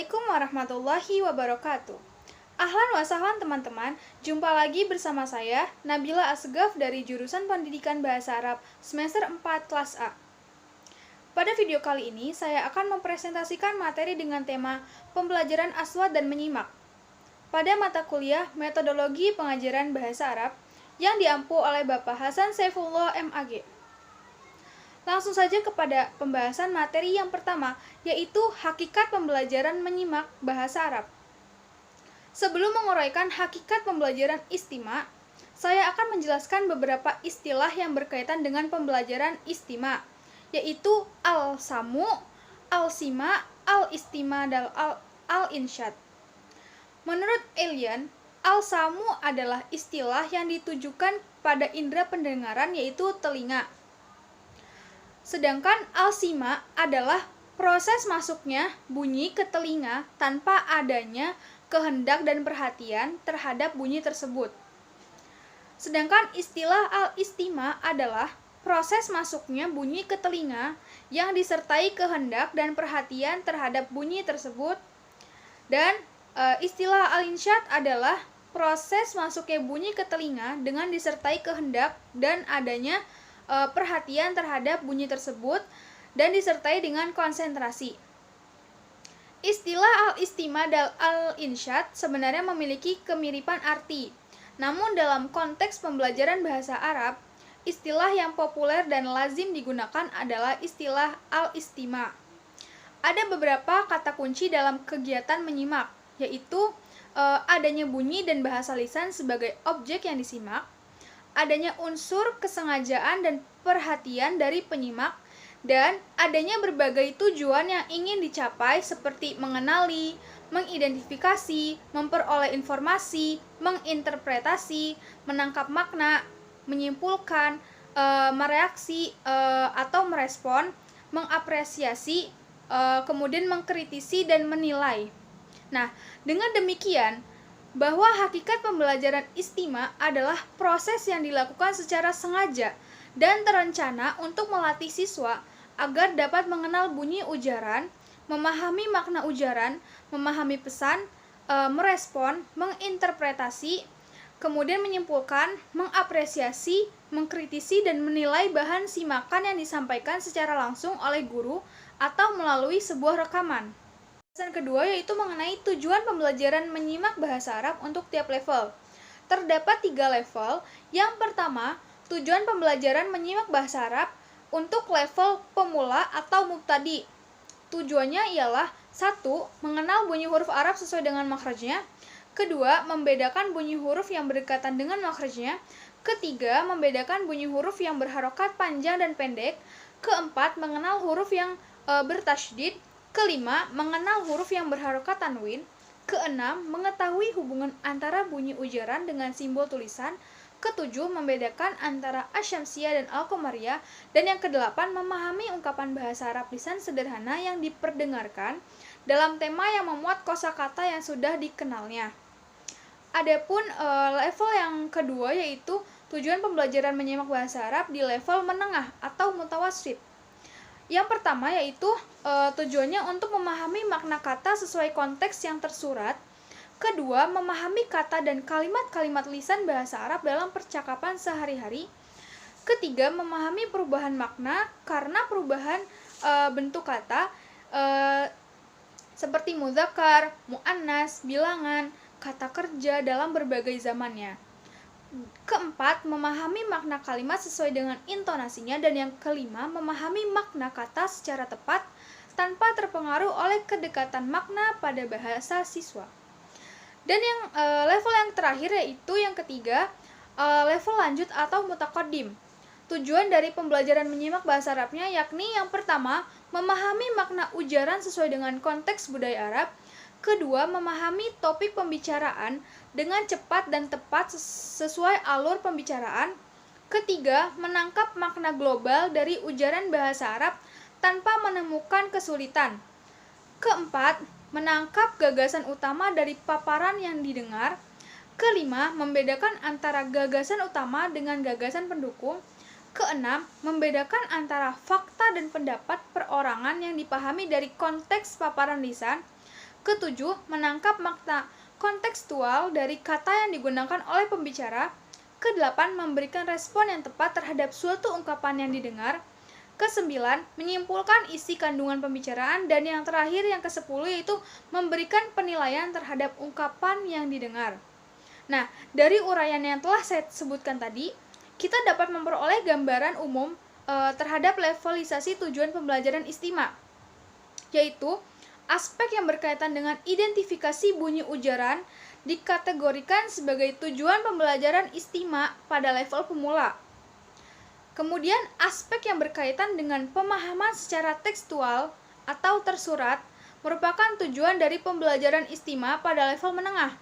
Assalamualaikum warahmatullahi wabarakatuh. Ahlan wa sahlan teman-teman, jumpa lagi bersama saya, Nabila Asgaf dari jurusan Pendidikan Bahasa Arab semester 4 kelas A. Pada video kali ini, saya akan mempresentasikan materi dengan tema pembelajaran aswad dan menyimak pada mata kuliah Metodologi Pengajaran Bahasa Arab yang diampu oleh Bapak Hasan Saifullah MAG. Langsung saja kepada pembahasan materi yang pertama, yaitu hakikat pembelajaran menyimak bahasa Arab. Sebelum menguraikan hakikat pembelajaran istima, saya akan menjelaskan beberapa istilah yang berkaitan dengan pembelajaran istima, yaitu al-samu, al-sima, al-istima, dan al-insyad. Menurut Elian, al-samu adalah istilah yang ditujukan pada indera pendengaran, yaitu telinga. Sedangkan al-sima adalah proses masuknya bunyi ke telinga tanpa adanya kehendak dan perhatian terhadap bunyi tersebut. Sedangkan istilah al-istima adalah proses masuknya bunyi ke telinga yang disertai kehendak dan perhatian terhadap bunyi tersebut. Dan istilah al-insyad adalah proses masuknya bunyi ke telinga dengan disertai kehendak dan adanya perhatian terhadap bunyi tersebut dan disertai dengan konsentrasi. Istilah al-istima dan al-insyad sebenarnya memiliki kemiripan arti. Namun dalam konteks pembelajaran bahasa Arab, istilah yang populer dan lazim digunakan adalah istilah al-istima. Ada beberapa kata kunci dalam kegiatan menyimak, yaitu adanya bunyi dan bahasa lisan sebagai objek yang disimak, adanya unsur kesengajaan dan perhatian dari penyimak, dan adanya berbagai tujuan yang ingin dicapai seperti mengenali, mengidentifikasi, memperoleh informasi, menginterpretasi, menangkap makna, menyimpulkan, mereaksi atau merespon, mengapresiasi, kemudian mengkritisi dan menilai. Nah, dengan demikian, bahwa hakikat pembelajaran istima adalah proses yang dilakukan secara sengaja dan terencana untuk melatih siswa agar dapat mengenal bunyi ujaran, memahami makna ujaran, memahami pesan, merespon, menginterpretasi, kemudian menyimpulkan, mengapresiasi, mengkritisi, dan menilai bahan simakan yang disampaikan secara langsung oleh guru atau melalui sebuah rekaman. Pembahasan kedua yaitu mengenai tujuan pembelajaran menyimak bahasa Arab untuk tiap level. Terdapat 3 level. Yang pertama, tujuan pembelajaran menyimak bahasa Arab untuk level pemula atau mubtadi. Tujuannya ialah 1. Mengenal bunyi huruf Arab sesuai dengan makhrajnya. 2. Membedakan bunyi huruf yang berdekatan dengan makhrajnya. 3. Membedakan bunyi huruf yang berharokat panjang dan pendek. 4. Mengenal huruf yang bertasydid. 5. Mengenal huruf yang berharokat tanwin. 6. Mengetahui hubungan antara bunyi ujaran dengan simbol tulisan. 7. Membedakan antara asyamsiyah dan al-qamariyah. Dan yang ke-8, memahami ungkapan bahasa Arab lisan sederhana yang diperdengarkan dalam tema yang memuat kosakata yang sudah dikenalnya. Adapun level yang kedua yaitu tujuan pembelajaran menyimak bahasa Arab di level menengah atau mutawassit. Yang pertama yaitu tujuannya untuk memahami makna kata sesuai konteks yang tersurat. Kedua, memahami kata dan kalimat-kalimat lisan bahasa Arab dalam percakapan sehari-hari. Ketiga, memahami perubahan makna karena perubahan bentuk kata seperti mudzakkar, muannas, bilangan, kata kerja dalam berbagai zamannya. Keempat, memahami makna kalimat sesuai dengan intonasinya. Dan yang kelima, memahami makna kata secara tepat tanpa terpengaruh oleh kedekatan makna pada bahasa siswa. Dan yang level yang terakhir yaitu yang ketiga, level lanjut atau mutaqaddim. Tujuan dari pembelajaran menyimak bahasa Arabnya yakni yang pertama, memahami makna ujaran sesuai dengan konteks budaya Arab. Kedua, memahami topik pembicaraan dengan cepat dan tepat sesuai alur pembicaraan. Ketiga, menangkap makna global dari ujaran bahasa Arab tanpa menemukan kesulitan. Keempat, menangkap gagasan utama dari paparan yang didengar. Kelima, membedakan antara gagasan utama dengan gagasan pendukung. Keenam, membedakan antara fakta dan pendapat perorangan yang dipahami dari konteks paparan lisan. Ketujuh, menangkap makna kontekstual dari kata yang digunakan oleh pembicara. Kedelapan, memberikan respon yang tepat terhadap suatu ungkapan yang didengar. Kesembilan, menyimpulkan isi kandungan pembicaraan. Dan yang terakhir, yang ke-10, yaitu memberikan penilaian terhadap ungkapan yang didengar. Nah, dari uraian yang telah saya sebutkan tadi, kita dapat memperoleh gambaran umum terhadap levelisasi tujuan pembelajaran istima, yaitu aspek yang berkaitan dengan identifikasi bunyi ujaran dikategorikan sebagai tujuan pembelajaran istima pada level pemula. Kemudian, aspek yang berkaitan dengan pemahaman secara tekstual atau tersurat merupakan tujuan dari pembelajaran istima pada level menengah.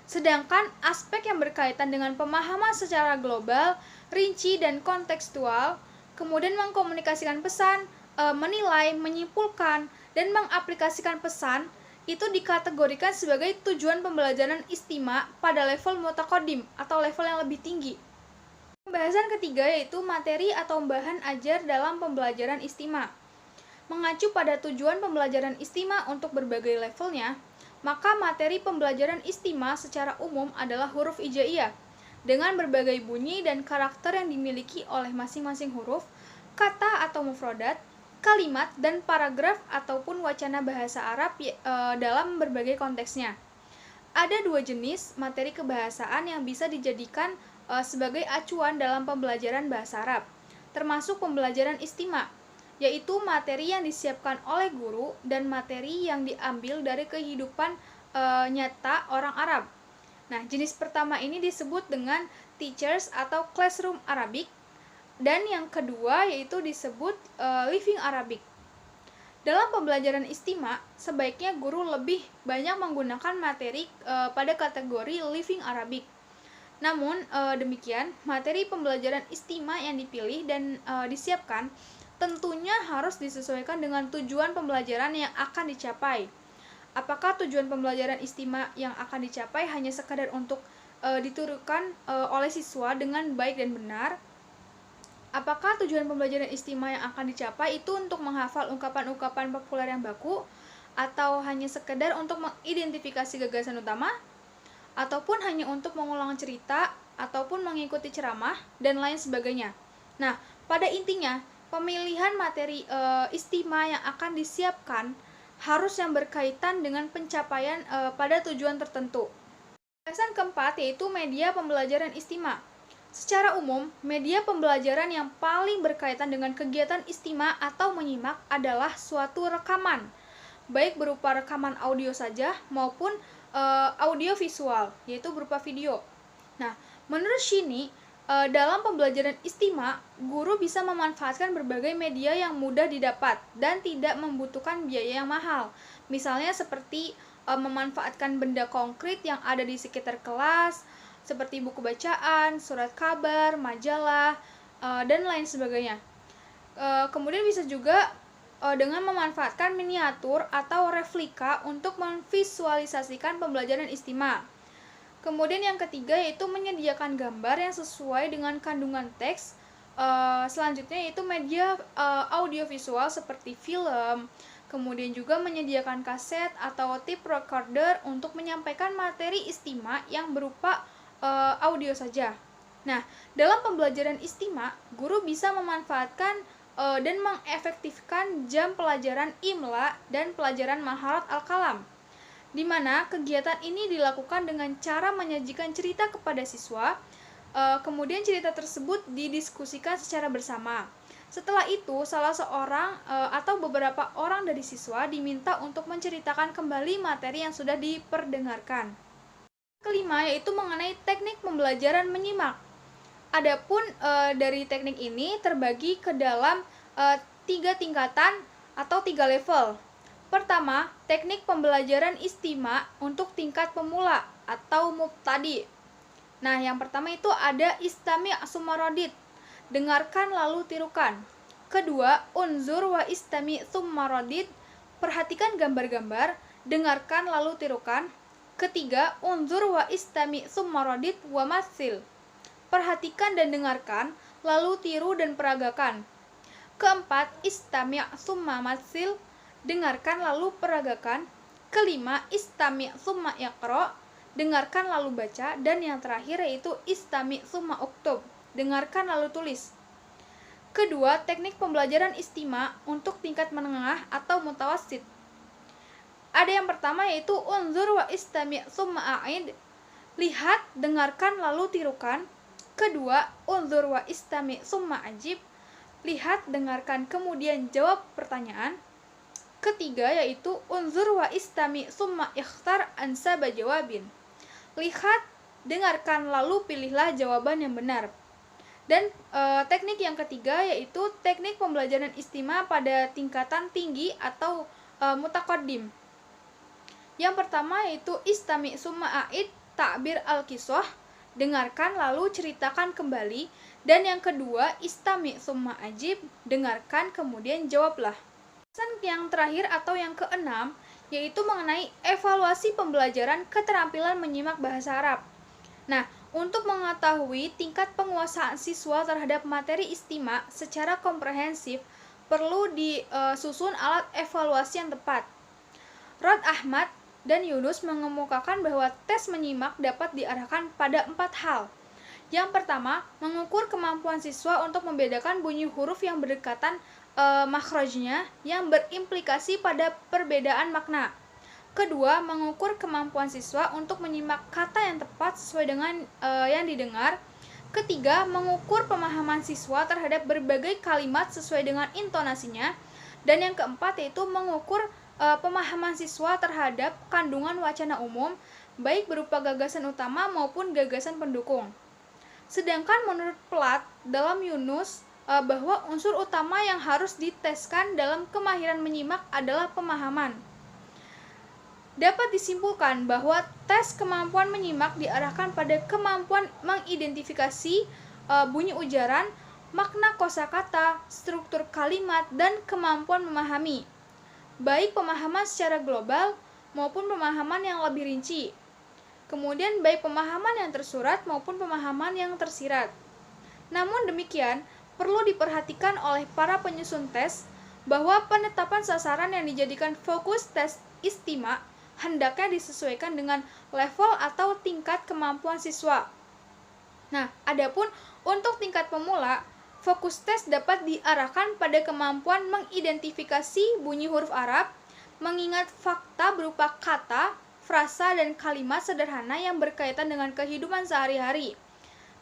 Sedangkan aspek yang berkaitan dengan pemahaman secara global, rinci, dan kontekstual, kemudian mengkomunikasikan pesan, menilai, menyimpulkan, dan mengaplikasikan pesan, itu dikategorikan sebagai tujuan pembelajaran istima pada level mutakodim atau level yang lebih tinggi. Pembahasan ketiga yaitu materi atau bahan ajar dalam pembelajaran istima. Mengacu pada tujuan pembelajaran istima untuk berbagai levelnya, maka materi pembelajaran istima secara umum adalah huruf hijaiyah dengan berbagai bunyi dan karakter yang dimiliki oleh masing-masing huruf, kata atau mufradat, kalimat, dan paragraf ataupun wacana bahasa Arab dalam berbagai konteksnya. Ada dua jenis materi kebahasaan yang bisa dijadikan sebagai acuan dalam pembelajaran bahasa Arab, termasuk pembelajaran istima, yaitu materi yang disiapkan oleh guru dan materi yang diambil dari kehidupan nyata orang Arab. Nah, jenis pertama ini disebut dengan teachers atau classroom Arabic, dan yang kedua yaitu disebut living Arabic. Dalam pembelajaran istima, sebaiknya guru lebih banyak menggunakan materi pada kategori living Arabic. Namun demikian, materi pembelajaran istima yang dipilih dan disiapkan tentunya harus disesuaikan dengan tujuan pembelajaran yang akan dicapai. Apakah tujuan pembelajaran istima yang akan dicapai hanya sekadar untuk diturukan oleh siswa dengan baik dan benar? Apakah tujuan pembelajaran istima yang akan dicapai itu untuk menghafal ungkapan-ungkapan populer yang baku? Atau hanya sekedar untuk mengidentifikasi gagasan utama? Ataupun hanya untuk mengulang cerita? Ataupun mengikuti ceramah? Dan lain sebagainya. Nah, pada intinya, pemilihan materi istima yang akan disiapkan harus yang berkaitan dengan pencapaian pada tujuan tertentu. Pembahasan keempat yaitu media pembelajaran istima. Secara umum, media pembelajaran yang paling berkaitan dengan kegiatan istima atau menyimak adalah suatu rekaman, baik berupa rekaman audio saja maupun audio visual, yaitu berupa video. Nah, menurut Shini, dalam pembelajaran istima, guru bisa memanfaatkan berbagai media yang mudah didapat dan tidak membutuhkan biaya yang mahal. Misalnya seperti memanfaatkan benda konkret yang ada di sekitar kelas, seperti buku bacaan, surat kabar, majalah, dan lain sebagainya. Kemudian bisa juga dengan memanfaatkan miniatur atau replika untuk memvisualisasikan pembelajaran istima. Kemudian yang ketiga yaitu menyediakan gambar yang sesuai dengan kandungan teks. Selanjutnya yaitu media audiovisual seperti film. Kemudian juga menyediakan kaset atau tape recorder untuk menyampaikan materi istima yang berupa audio saja. Nah, dalam pembelajaran istima, guru bisa memanfaatkan dan mengefektifkan jam pelajaran imla dan pelajaran maharat al-kalam, di mana kegiatan ini dilakukan dengan cara menyajikan cerita kepada siswa, kemudian cerita tersebut didiskusikan secara bersama. Setelah itu, salah seorang atau beberapa orang dari siswa diminta untuk menceritakan kembali materi yang sudah diperdengarkan. Kelima, yaitu mengenai teknik pembelajaran menyimak. Adapun dari teknik ini terbagi ke dalam 3 tingkatan atau 3 level. Pertama, teknik pembelajaran istima untuk tingkat pemula atau mubtadi. Nah, yang pertama itu ada istami' summa radid, dengarkan lalu tirukan. Kedua, unzur wa istami' summa radid, perhatikan gambar-gambar, dengarkan lalu tirukan. Ketiga, unzur wa istami' summa radid wa matsil, perhatikan dan dengarkan, lalu tiru dan peragakan. Keempat, istami' summa matsil, dengarkan lalu peragakan. Kelima, istami' tsumma iqra, dengarkan lalu baca. Dan yang terakhir yaitu istami' tsumma uktub, dengarkan lalu tulis. Kedua, teknik pembelajaran istima untuk tingkat menengah atau mutawassit. Ada yang pertama yaitu unzur wa istami' tsumma a'id, lihat, dengarkan lalu tirukan. Kedua, unzur wa istami' tsumma ajib, lihat, dengarkan kemudian jawab pertanyaan. Ketiga yaitu unzur wa istami' tsumma ikhtar ansaba jawabin, lihat, dengarkan lalu pilihlah jawaban yang benar. Dan teknik yang ketiga yaitu teknik pembelajaran istima pada tingkatan tinggi atau mutaqaddim. Yang pertama yaitu istami' tsumma a'id, ta'bir al-qisah, dengarkan lalu ceritakan kembali. Dan yang kedua, istami' tsumma ajib, dengarkan kemudian jawablah. Yang terakhir atau yang keenam yaitu mengenai evaluasi pembelajaran keterampilan menyimak bahasa Arab. Nah, untuk mengetahui tingkat penguasaan siswa terhadap materi istima secara komprehensif, perlu disusun alat evaluasi yang tepat. Rod Ahmad dan Yunus mengemukakan bahwa tes menyimak dapat diarahkan pada 4 hal. Yang pertama, mengukur kemampuan siswa untuk membedakan bunyi huruf yang berdekatan makhrajnya yang berimplikasi pada perbedaan makna. Kedua, mengukur kemampuan siswa untuk menyimak kata yang tepat sesuai dengan yang didengar. Ketiga, mengukur pemahaman siswa terhadap berbagai kalimat sesuai dengan intonasinya. Dan yang keempat yaitu mengukur pemahaman siswa terhadap kandungan wacana umum, baik berupa gagasan utama maupun gagasan pendukung. Sedangkan menurut Platt dalam Yunus, bahwa unsur utama yang harus diteskan dalam kemahiran menyimak adalah pemahaman. Dapat disimpulkan bahwa tes kemampuan menyimak diarahkan pada kemampuan mengidentifikasi bunyi ujaran, makna kosakata, struktur kalimat, dan kemampuan memahami, baik pemahaman secara global maupun pemahaman yang lebih rinci. Kemudian baik pemahaman yang tersurat maupun pemahaman yang tersirat. Namun demikian, perlu diperhatikan oleh para penyusun tes bahwa penetapan sasaran yang dijadikan fokus tes istima hendaknya disesuaikan dengan level atau tingkat kemampuan siswa. Nah, adapun untuk tingkat pemula, fokus tes dapat diarahkan pada kemampuan mengidentifikasi bunyi huruf Arab, mengingat fakta berupa kata, frasa, dan kalimat sederhana yang berkaitan dengan kehidupan sehari-hari.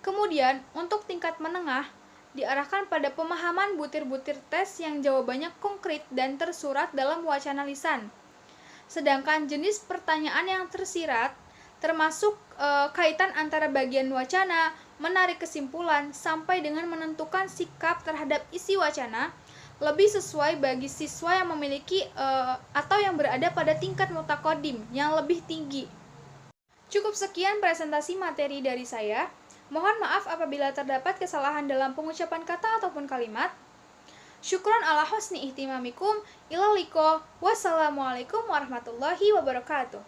Kemudian, untuk tingkat menengah, diarahkan pada pemahaman butir-butir tes yang jawabannya konkret dan tersurat dalam wacana lisan. Sedangkan jenis pertanyaan yang tersirat, termasuk kaitan antara bagian wacana, menarik kesimpulan, sampai dengan menentukan sikap terhadap isi wacana, lebih sesuai bagi siswa yang memiliki atau yang berada pada tingkat mutaqaddim yang lebih tinggi. Cukup sekian presentasi materi dari saya. Mohon maaf apabila terdapat kesalahan dalam pengucapan kata ataupun kalimat. Syukron ala husni ihtimamikum. Ila liqa. Wassalamualaikum warahmatullahi wabarakatuh.